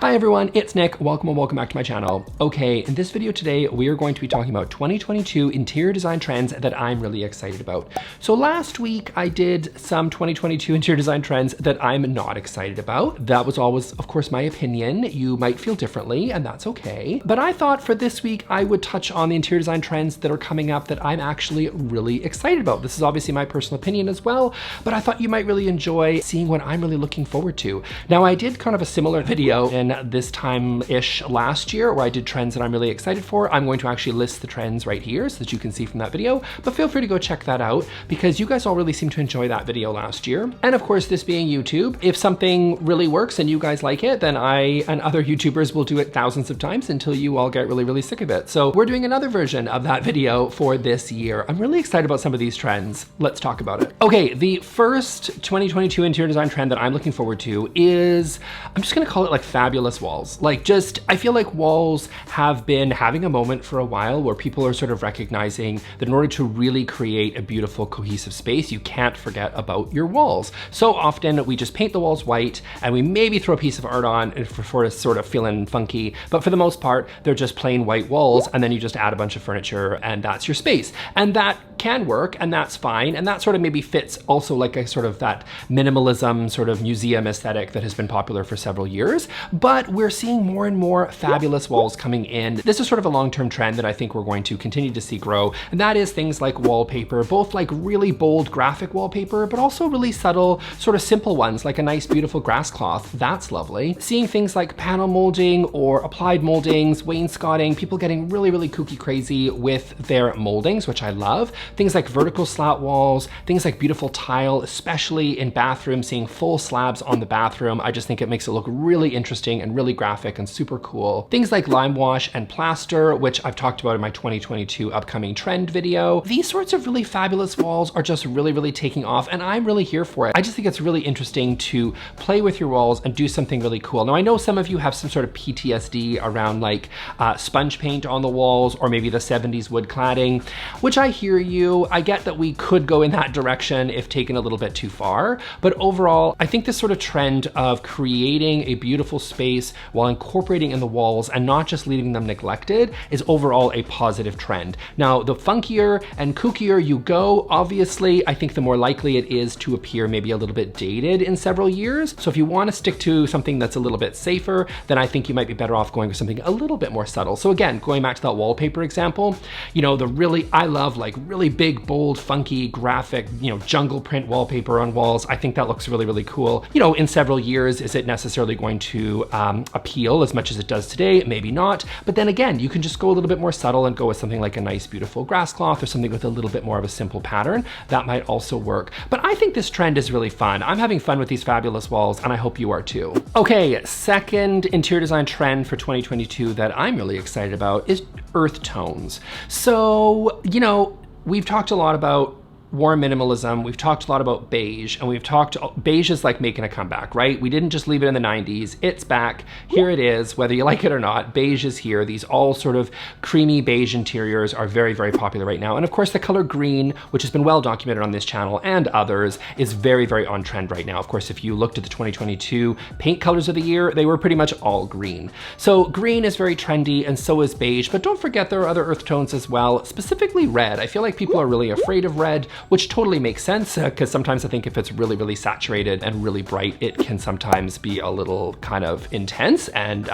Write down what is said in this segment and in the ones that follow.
Hi everyone, it's Nick. Welcome and welcome back to my channel. Okay, in this video today, we are going to be talking about 2022 interior design trends that I'm really excited about. So last week I did some 2022 interior design trends that I'm not excited about. That was always, of course, my opinion. You might feel differently and that's okay. But I thought for this week, I would touch on the interior design trends that are coming up that I'm actually really excited about. This is obviously my personal opinion as well, but I thought you might really enjoy seeing what I'm really looking forward to. Now I did kind of a similar video in this time-ish last year where I did trends that I'm really excited for. I'm going to actually list the trends right here so that you can see from that video, but feel free to go check that out because you guys all really seem to enjoy that video last year. And of course, this being YouTube, if something really works and you guys like it, then I and other YouTubers will do it thousands of times until you all get really, really sick of it. So we're doing another version of that video for this year. I'm really excited about some of these trends. Let's talk about it. Okay, the first 2022 interior design trend that I'm looking forward to is, I'm just gonna call it like fabulous walls. I feel like walls have been having a moment for a while where people are sort of recognizing that in order to really create a beautiful cohesive space, you can't forget about your walls. So often we just paint the walls white and we maybe throw a piece of art on for sort of feeling funky, but for the most part, they're just plain white walls and then you just add a bunch of furniture and that's your space. And that can work and that's fine. And that sort of maybe fits also like a sort of that minimalism sort of museum aesthetic that has been popular for several years. But we're seeing more and more fabulous walls coming in. This is sort of a long-term trend that I think we're going to continue to see grow. And that is things like wallpaper, both like really bold graphic wallpaper, but also really subtle, sort of simple ones like a nice, beautiful grass cloth. That's lovely. Seeing things like panel molding or applied moldings, wainscoting, people getting really, really kooky crazy with their moldings, which I love. Things like vertical slat walls, things like beautiful tile, especially in bathrooms, seeing full slabs on the bathroom. I just think it makes it look really interesting and really graphic and super cool. Things like lime wash and plaster, which I've talked about in my 2022 upcoming trend video. These sorts of really fabulous walls are just really, really taking off and I'm really here for it. I just think it's really interesting to play with your walls and do something really cool. Now I know some of you have some sort of PTSD around like sponge paint on the walls or maybe the 70s wood cladding, which I hear you. I get that we could go in that direction if taken a little bit too far, but overall, I think this sort of trend of creating a beautiful space while incorporating in the walls and not just leaving them neglected is overall a positive trend. Now, the funkier and kookier you go, obviously, I think the more likely it is to appear maybe a little bit dated in several years. So if you want to stick to something that's a little bit safer, then I think you might be better off going with something a little bit more subtle. So again, going back to that wallpaper example, you know, I love like really big, bold, funky, graphic, you know, jungle print wallpaper on walls. I think that looks really, really cool. You know, in several years, is it necessarily going to appeal as much as it does today? Maybe not. But then again, you can just go a little bit more subtle and go with something like a nice, beautiful grass cloth or something with a little bit more of a simple pattern. That might also work. But I think this trend is really fun. I'm having fun with these fabulous walls and I hope you are too. Okay, second interior design trend for 2022 that I'm really excited about is earth tones. So, you know, we've talked a lot about warm minimalism, we've talked a lot about beige, and beige is like making a comeback, right? We didn't just leave it in the 90s, it's back, here it is, whether you like it or not, beige is here. These all sort of creamy beige interiors are very, very popular right now. And of course the color green, which has been well documented on this channel and others, is very, very on trend right now. Of course, if you looked at the 2022 paint colors of the year, they were pretty much all green. So green is very trendy and so is beige, but don't forget there are other earth tones as well, specifically red. I feel like people are really afraid of red, which totally makes sense because sometimes I think if it's really, really saturated and really bright, it can sometimes be a little kind of intense and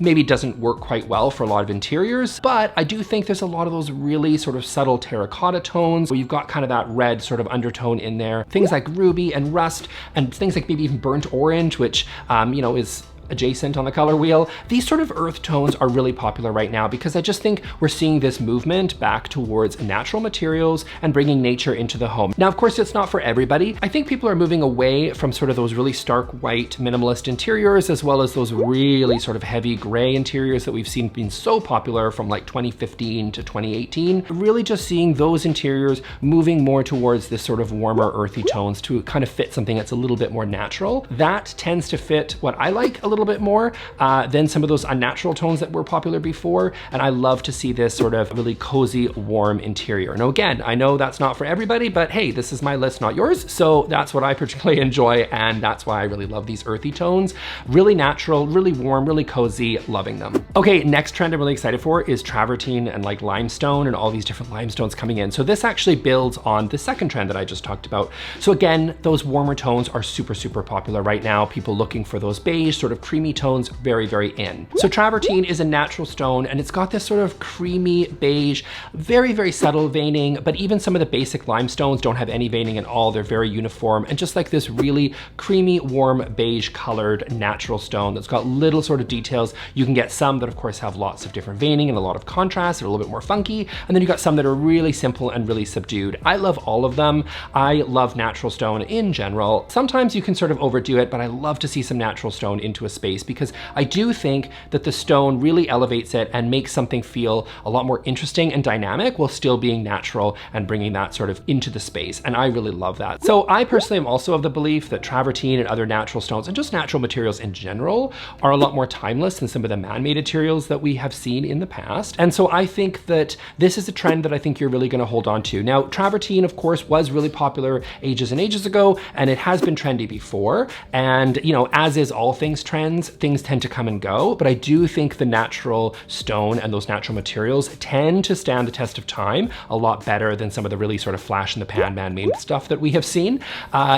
maybe doesn't work quite well for a lot of interiors. But I do think there's a lot of those really sort of subtle terracotta tones where you've got kind of that red sort of undertone in there. Things like ruby and rust and things like maybe even burnt orange, which you know, is adjacent on the color wheel. These sort of earth tones are really popular right now because I just think we're seeing this movement back towards natural materials and bringing nature into the home. Now, of course, it's not for everybody. I think people are moving away from sort of those really stark white minimalist interiors as well as those really sort of heavy gray interiors that we've seen being so popular from like 2015 to 2018. Really just seeing those interiors moving more towards this sort of warmer earthy tones to kind of fit something that's a little bit more natural. That tends to fit what I like a little little bit more than some of those unnatural tones that were popular before. And I love to see this sort of really cozy, warm interior. Now again, I know that's not for everybody, but hey, this is my list, not yours. So that's what I particularly enjoy, and that's why I really love these earthy tones. Really natural, really warm, really cozy, loving them. Okay, next trend I'm really excited for is travertine and like limestone and all these different limestones coming in. So this actually builds on the second trend that I just talked about. So again, those warmer tones are super, super popular right now. People looking for those beige, sort of creamy tones, very, very in. So travertine is a natural stone, and it's got this sort of creamy beige, very, very subtle veining, but even some of the basic limestones don't have any veining at all. They're very uniform and just like this really creamy, warm, beige colored natural stone that's got little sort of details. You can get some that of course have lots of different veining and a lot of contrast, they're a little bit more funky, and then you got some that are really simple and really subdued. I love all of them. I love natural stone in general. Sometimes you can sort of overdo it, but I love to see some natural stone into a space because I do think that the stone really elevates it and makes something feel a lot more interesting and dynamic while still being natural and bringing that sort of into the space. And I really love that. So I personally am also of the belief that travertine and other natural stones and just natural materials in general are a lot more timeless than some of the man-made materials that we have seen in the past. And so I think that this is a trend that I think you're really going to hold on to. Now, travertine, of course, was really popular ages and ages ago, and it has been trendy before. And, you know, as is all things trends, things tend to come and go. But I do think the natural stone and those natural materials tend to stand the test of time a lot better than some of the really sort of flash in the pan man-made stuff that we have seen.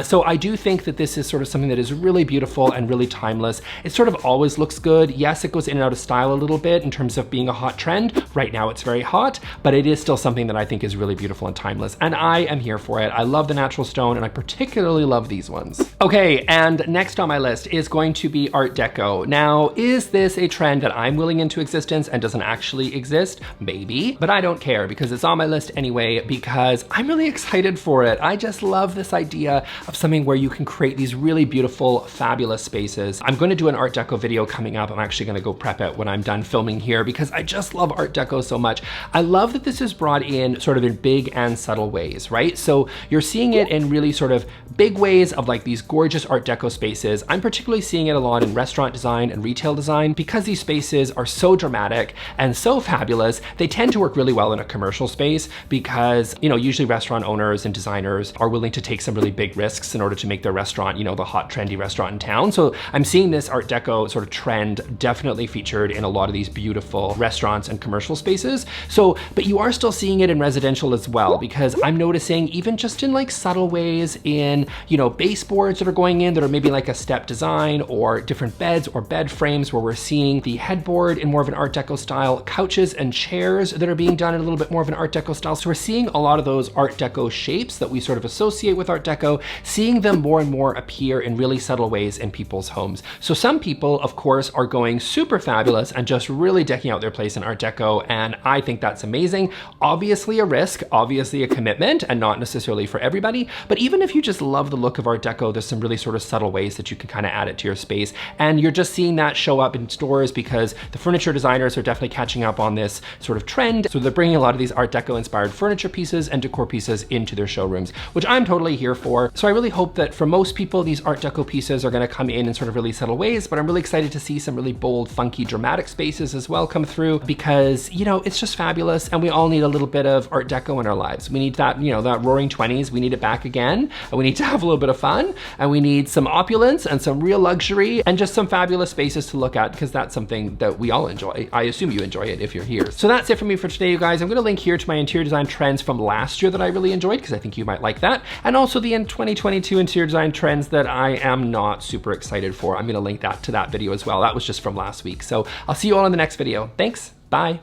So I do think that this is sort of something that is really beautiful and really timeless. It sort of always looks good. Yes, it goes in and out of style a little bit in terms of being a hot trend. Right now it's very hot, but it is still something that I think is really beautiful and timeless. And I am here for it. I love the natural stone, and I particularly love these ones. Okay, and next on my list is going to be Art Deco. Now, is this a trend that I'm willing into existence and doesn't actually exist? Maybe, but I don't care because it's on my list anyway, because I'm really excited for it. I just love this idea of something where you can create these really beautiful, fabulous spaces. I'm going to do an Art Deco video coming up. I'm actually going to go prep it when I'm done filming here because I just love Art Deco so much. I love that this is brought in sort of in big and subtle ways, right? So you're seeing it in really sort of big ways of like these gorgeous Art Deco spaces. I'm particularly seeing it a lot in restaurant design and retail design because these spaces are so dramatic and so fabulous. They tend to work really well in a commercial space because, you know, usually restaurant owners and designers are willing to take some really big risks in order to make their restaurant, you know, the hot trendy restaurant in town. So I'm seeing this Art Deco sort of trend definitely featured in a lot of these beautiful restaurants and commercial spaces. So, but you are still seeing it in residential as well, because I'm noticing even just in like subtle ways in, you know, baseboards that are going in that are maybe like a step design, or different beds or bed frames where we're seeing the headboard in more of an Art Deco style, couches and chairs that are being done in a little bit more of an Art Deco style. So we're seeing a lot of those Art Deco shapes that we sort of associate with Art Deco, seeing them more and more appear in really subtle ways in people's homes. So some people, of course, are going super fabulous and just really decking out their place in Art Deco, and I think that's amazing. Obviously a risk, obviously a commitment, and not necessarily for everybody, but even if you just love the look of Art Deco, there's some really sort of subtle ways that you can kind of add it to your space, and you're just seeing that show up in stores because the furniture designers are definitely catching up on this sort of trend. So they're bringing a lot of these Art Deco inspired furniture pieces and decor pieces into their showrooms, which I'm totally here for. So I really hope that for most people, these Art Deco pieces are going to come in sort of really subtle ways, but I'm really excited to see some really bold, funky, dramatic spaces as well come through because, you know, it's just fabulous, and we all need a little bit of Art Deco in our lives. We need that, you know, that roaring 20s, we need it back again, and we need to have a little bit of fun, and we need some opulence and some real luxury and just some fabulous spaces to look at because that's something that we all enjoy. I assume you enjoy it if you're here. So that's it for me for today, you guys. I'm going to link here to my interior design trends from last year that I really enjoyed because I think you might like that, and also the 2022 interior design trends that I am not super excited for. I'm going to link that to that video as well. That was just from last week. So I'll see you all in the next video. Thanks. Bye.